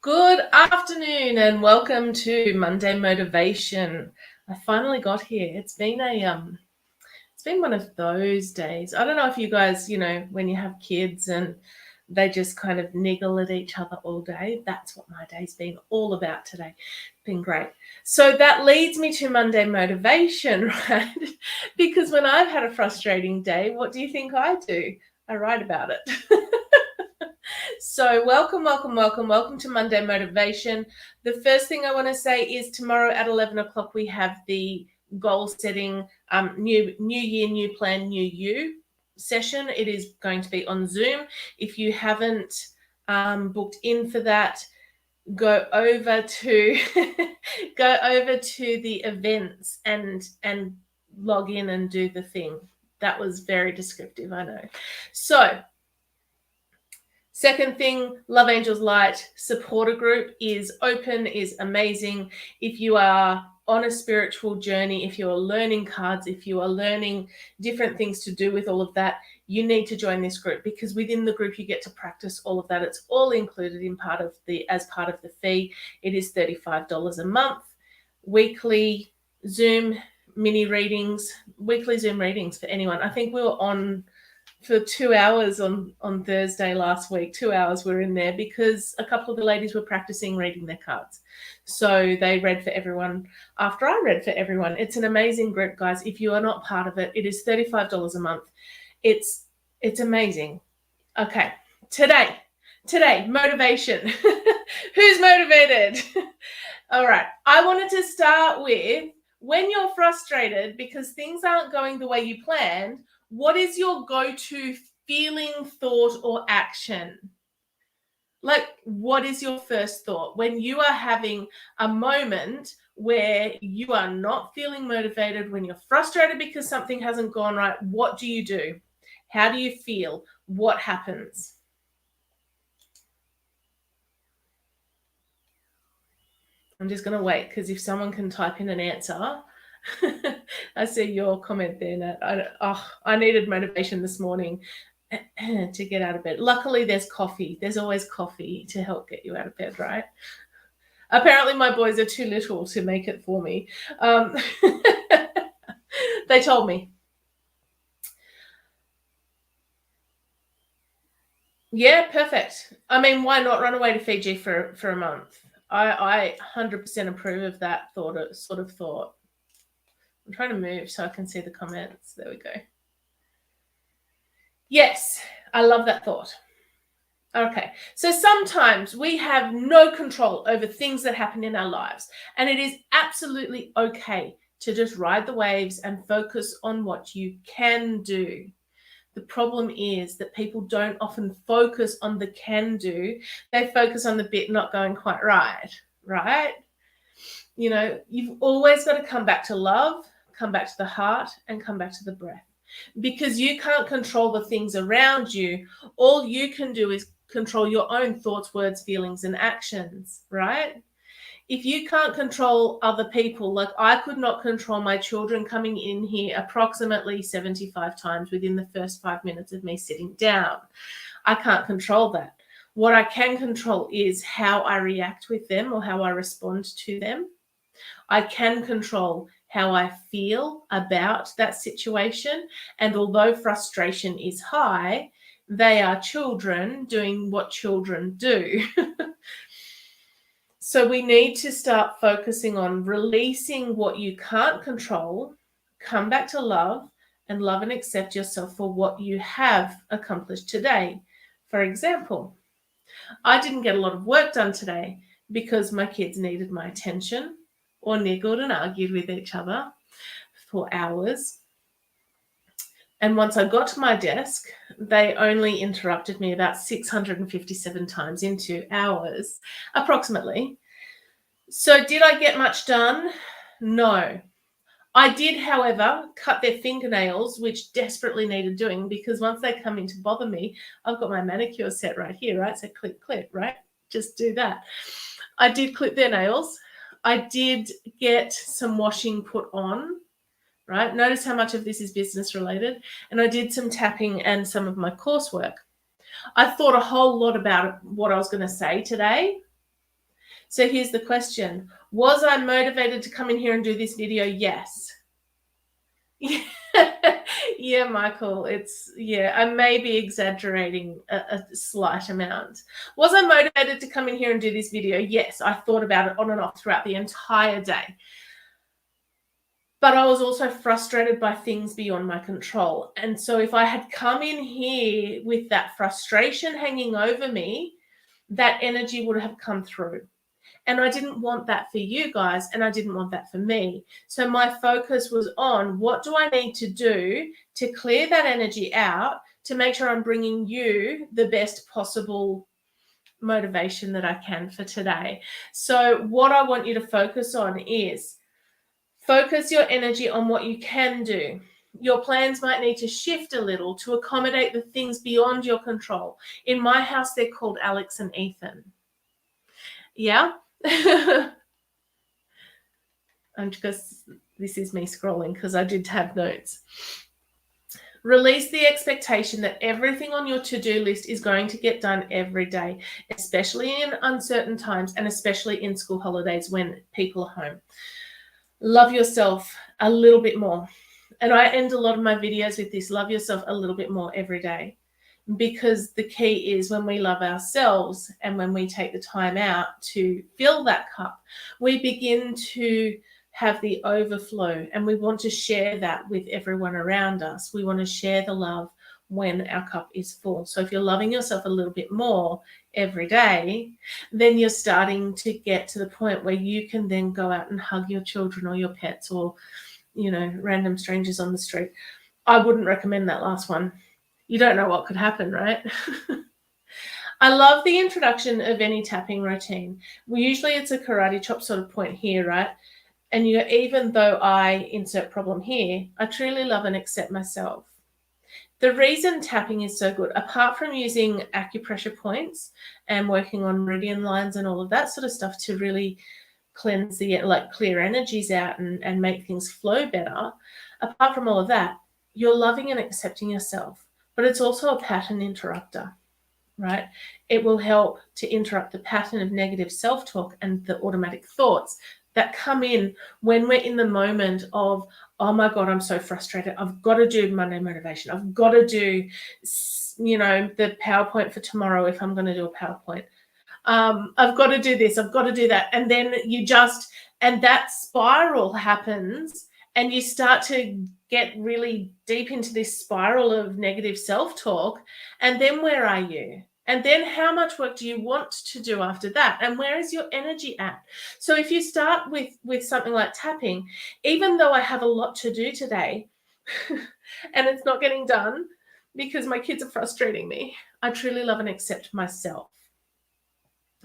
Good afternoon and welcome to Monday Motivation. I finally got here. It's been one of those days. I don't know if you guys, when you have kids and they just kind of niggle at each other all day. That's what my day's been all about today. Been great. So that leads me to Monday Motivation, right? Because when I've had a frustrating day, what do you think I do? I write about it. So welcome to Monday Motivation. The first thing I want to say is tomorrow at 11 o'clock, we have the goal setting, new year, new plan, new you session. It is going to be on Zoom. If you haven't booked in for that, go over to the events and log in and do the thing. That was very descriptive, I know. So second thing, Love Angels Light supporter group is open, is amazing. If you are on a spiritual journey, if you are learning cards, if you are learning different things to do with all of that, you need to join this group, because within the group you get to practice all of that. It's all included as part of the fee. It is $35 a month. Weekly Zoom readings for anyone. I think we were on for 2 hours on Thursday last week. 2 hours we're in there because a couple of the ladies were practicing reading their cards. So they read for everyone after I read for everyone. It's an amazing group, guys. If you are not part of it, it is $35 a month. It's amazing. Okay, today, motivation. Who's motivated? All right, I wanted to start with, when you're frustrated because things aren't going the way you planned, what is your go-to feeling, thought, or action? Like, what is your first thought? When you are having a moment where you are not feeling motivated, when you're frustrated because something hasn't gone right, what do you do? How do you feel? What happens? I'm just going to wait, because if someone can type in an answer. I see your comment there, Nat. I needed motivation this morning to get out of bed. Luckily, there's coffee. There's always coffee to help get you out of bed, right? Apparently, my boys are too little to make it for me. They told me. Yeah, perfect. I mean, why not run away to Fiji for a month? I 100% approve of that sort of thought. I'm trying to move so I can see the comments. There we go. Yes, I love that thought. Okay, so sometimes we have no control over things that happen in our lives, and it is absolutely okay to just ride the waves and focus on what you can do. The problem is that people don't often focus on the can do. They focus on the bit not going quite right? You've always got to come back to love, come back to the heart, and come back to the breath. Because you can't control the things around you. All you can do is control your own thoughts, words, feelings, and actions, right? If you can't control other people, like I could not control my children coming in here approximately 75 times within the first 5 minutes of me sitting down. I can't control that. What I can control is how I react with them or how I respond to them. I can control how I feel about that situation. And although frustration is high, they are children doing what children do. So we need to start focusing on releasing what you can't control, come back to love, and love and accept yourself for what you have accomplished today. For example, I didn't get a lot of work done today because my kids needed my attention or niggled and argued with each other for hours. And once I got to my desk, they only interrupted me about 657 times in 2 hours, approximately. So did I get much done? No. I did, however, cut their fingernails, which desperately needed doing, because once they come in to bother me, I've got my manicure set right here, right? So clip, right? Just do that. I did clip their nails. I did get some washing put on, right? Notice how much of this is business related. And I did some tapping and some of my coursework. I thought a whole lot about what I was going to say today. So here's the question. Was I motivated to come in here and do this video? Yes. Yeah, Michael, I may be exaggerating a slight amount. Was I motivated to come in here and do this video? Yes, I thought about it on and off throughout the entire day. But I was also frustrated by things beyond my control. And so if I had come in here with that frustration hanging over me, that energy would have come through. And I didn't want that for you guys, and I didn't want that for me. So my focus was on what do I need to do to clear that energy out to make sure I'm bringing you the best possible motivation that I can for today. So what I want you to focus on is focus your energy on what you can do. Your plans might need to shift a little to accommodate the things beyond your control. In my house, they're called Alex and Ethan. Yeah? And because this is me scrolling because I did have notes. Release the expectation that everything on your to-do list is going to get done every day, especially in uncertain times and especially in school holidays when people are home. Love yourself a little bit more. And I end a lot of my videos with this, love yourself a little bit more every day. Because the key is when we love ourselves and when we take the time out to fill that cup, we begin to have the overflow, and we want to share that with everyone around us. We want to share the love when our cup is full. So if you're loving yourself a little bit more every day, then you're starting to get to the point where you can then go out and hug your children or your pets or, random strangers on the street. I wouldn't recommend that last one. You don't know what could happen, right? I love the introduction of any tapping routine. Usually it's a karate chop sort of point here, right? And even though I insert problem here, I truly love and accept myself. The reason tapping is so good, apart from using acupressure points and working on meridian lines and all of that sort of stuff to really cleanse clear energies out and make things flow better, apart from all of that, you're loving and accepting yourself. But it's also a pattern interrupter, right? It will help to interrupt the pattern of negative self-talk and the automatic thoughts that come in when we're in the moment of, oh my God, I'm so frustrated. I've got to do Monday motivation. I've got to do, the PowerPoint for tomorrow if I'm going to do a PowerPoint. I've got to do this. I've got to do that. And then and that spiral happens and you start to get really deep into this spiral of negative self-talk. And then where are you? And then how much work do you want to do after that? And where is your energy at? So if you start with something like tapping, even though I have a lot to do today and it's not getting done because my kids are frustrating me, I truly love and accept myself.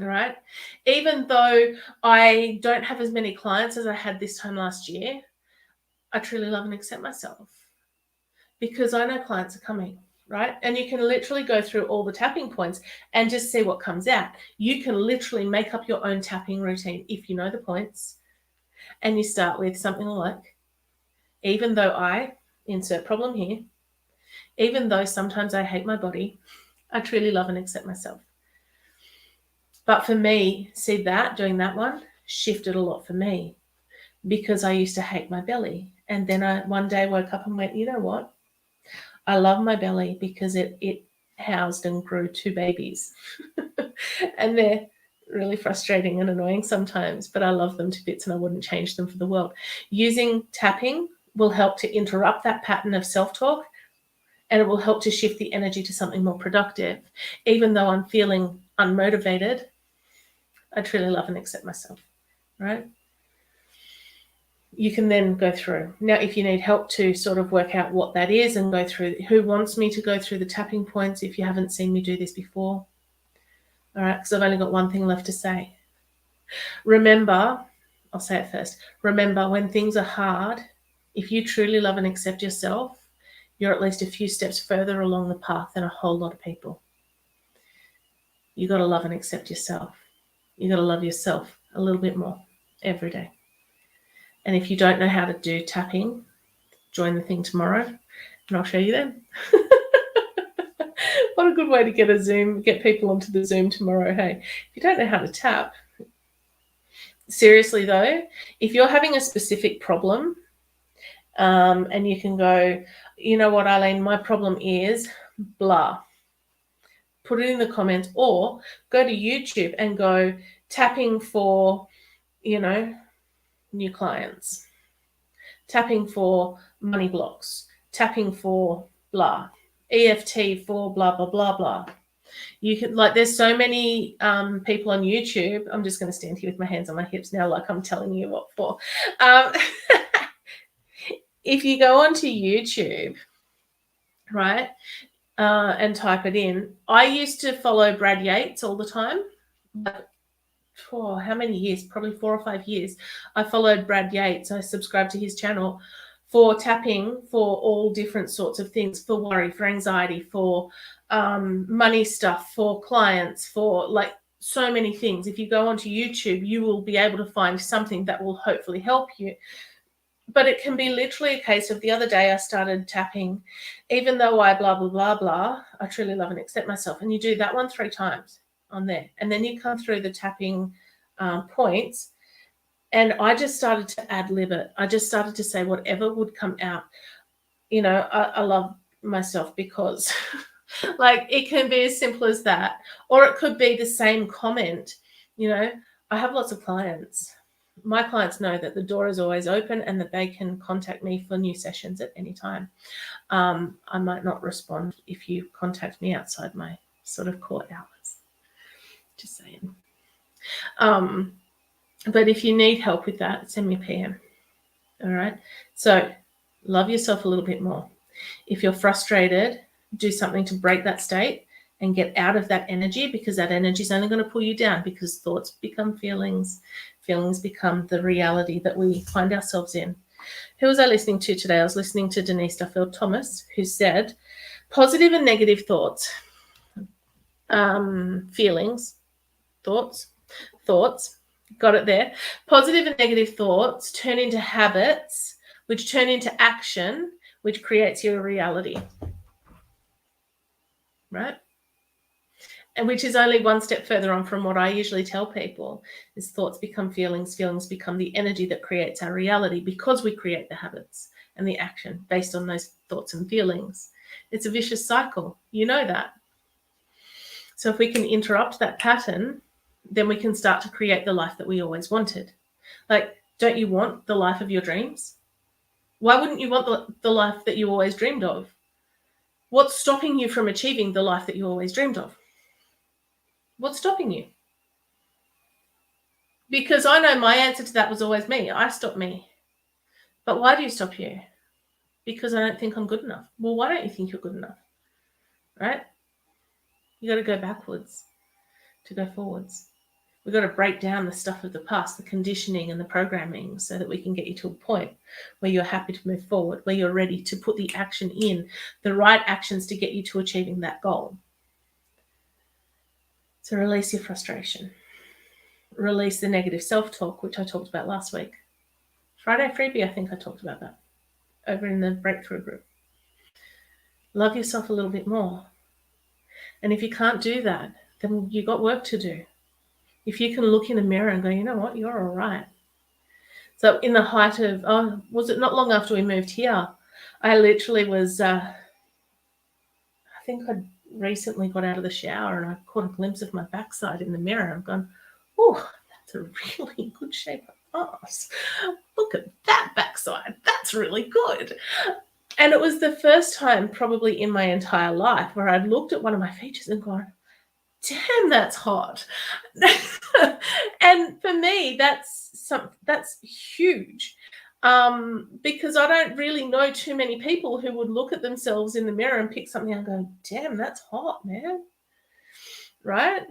All right. Even though I don't have as many clients as I had this time last year, I truly love and accept myself because I know clients are coming. Right? And you can literally go through all the tapping points and just see what comes out. You can literally make up your own tapping routine if you know the points. And you start with something like, even though I insert problem here, even though sometimes I hate my body, I truly love and accept myself. But for me, doing that one shifted a lot for me because I used to hate my belly. And then I one day woke up and went, you know what? I love my belly because it housed and grew 2 babies. And they're really frustrating and annoying sometimes, but I love them to bits and I wouldn't change them for the world. Using tapping will help to interrupt that pattern of self-talk, and it will help to shift the energy to something more productive. Even though I'm feeling unmotivated, I truly love and accept myself, right? You can then go through. Now, if you need help to sort of work out what that is and go through, who wants me to go through the tapping points if you haven't seen me do this before? All right, because I've only got one thing left to say. Remember, I'll say it first. Remember, when things are hard, if you truly love and accept yourself, you're at least a few steps further along the path than a whole lot of people. You got to love and accept yourself. You got to love yourself a little bit more every day. And if you don't know how to do tapping, join the thing tomorrow and I'll show you then. What a good way to get people onto the Zoom tomorrow. Hey, if you don't know how to tap, seriously though, if you're having a specific problem, and you can go, you know what, Eileen, my problem is blah. Put it in the comments, or go to YouTube and go tapping for, new clients, tapping for money blocks, tapping for blah, EFT for blah, blah, blah, blah. You can, there's so many people on YouTube. I'm just going to stand here with my hands on my hips now, like I'm telling you what for. If you go onto YouTube, right, and type it in, I used to follow Brad Yates all the time. For how many years? Probably 4 or 5 years. I followed Brad Yates. I subscribed to his channel for tapping for all different sorts of things, for worry, for anxiety, for money stuff, for clients, for so many things. If you go onto YouTube, you will be able to find something that will hopefully help you. But it can be literally a case of, the other day I started tapping, even though I blah, blah, blah, blah, I truly love and accept myself. And you do that one 3 times on there. And then you come through the tapping points. And I just started to ad-lib it. I just started to say whatever would come out. I love myself because it can be as simple as that. Or it could be the same comment. I have lots of clients. My clients know that the door is always open and that they can contact me for new sessions at any time. I might not respond if you contact me outside my sort of core hours. Just saying. But if you need help with that, send me a PM. All right. So love yourself a little bit more. If you're frustrated, do something to break that state and get out of that energy, because that energy is only going to pull you down, because thoughts become feelings. Feelings become the reality that we find ourselves in. Who was I listening to today? I was listening to Denise Duffield Thomas, who said positive and negative thoughts, feelings, thoughts, got it there. Positive and negative thoughts turn into habits, which turn into action, which creates your reality. Right? And which is only one step further on from what I usually tell people, is thoughts become feelings, feelings become the energy that creates our reality, because we create the habits and the action based on those thoughts and feelings. It's a vicious cycle. You know that. So if we can interrupt that pattern, then we can start to create the life that we always wanted. Don't you want the life of your dreams? Why wouldn't you want the life that you always dreamed of? What's stopping you from achieving the life that you always dreamed of? What's stopping you? Because I know my answer to that was always me. I stopped me. But why do you stop you? Because I don't think I'm good enough. Well, why don't you think you're good enough? Right? You got to go backwards to go forwards. We've got to break down the stuff of the past, the conditioning and the programming, so that we can get you to a point where you're happy to move forward, where you're ready to put the action in, the right actions to get you to achieving that goal. So release your frustration. Release the negative self-talk, which I talked about last week. Friday freebie, I think I talked about that over in the breakthrough group. Love yourself a little bit more. And if you can't do that, then you got work to do. If you can look in a mirror and go, you know what, you're all right. So in the height of, was it not long after we moved here, I literally was, I think I'd recently got out of the shower and I caught a glimpse of my backside in the mirror. I'm going, oh, that's a really good shape of ass. Look at that backside. That's really good. And it was the first time probably in my entire life where I'd looked at one of my features and gone, damn, that's hot. And for me, that's huge, because I don't really know too many people who would look at themselves in the mirror and pick something and go, damn, that's hot, man. Right?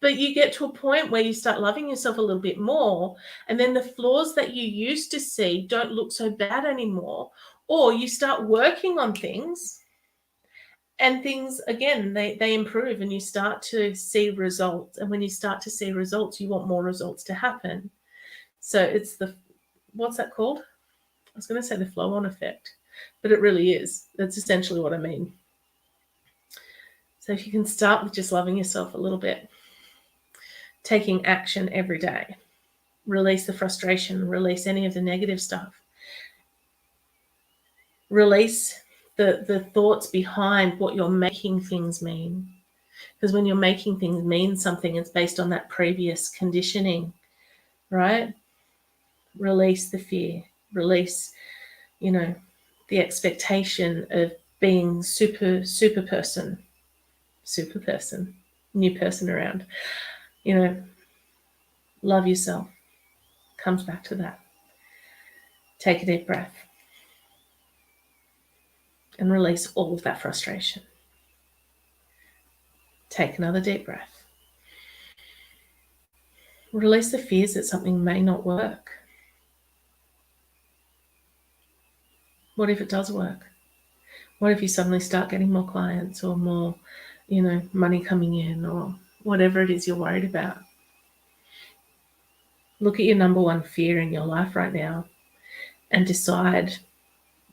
But you get to a point where you start loving yourself a little bit more, and then the flaws that you used to see don't look so bad anymore, or you start working on things. And things, again, they improve and you start to see results. And when you start to see results, you want more results to happen. So it's what's that called? I was going to say the flow-on effect, but it really is. That's essentially what I mean. So if you can start with just loving yourself a little bit, taking action every day, Release the frustration, release any of the negative stuff. Release the thoughts behind what you're making things mean. Because when you're making things mean something, it's based on that previous conditioning, right? Release the fear, release, the expectation of being super person, new person around. Love yourself. Comes back to that. Take a deep breath and release all of that frustration. Take another deep breath. Release the fears that something may not work. What if it does work? What if you suddenly start getting more clients or more, money coming in or whatever it is you're worried about? Look at your number one fear in your life right now and decide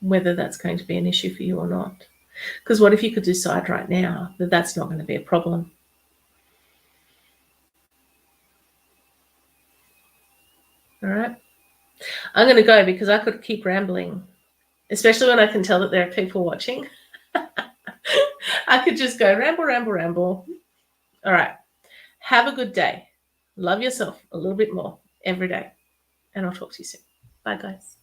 whether that's going to be an issue for you or not. Because what if you could decide right now that that's not going to be a problem? All right. I'm going to go because I could keep rambling, especially when I can tell that there are people watching. I could just go ramble. All right. Have a good day. Love yourself a little bit more every day. And I'll talk to you soon. Bye, guys.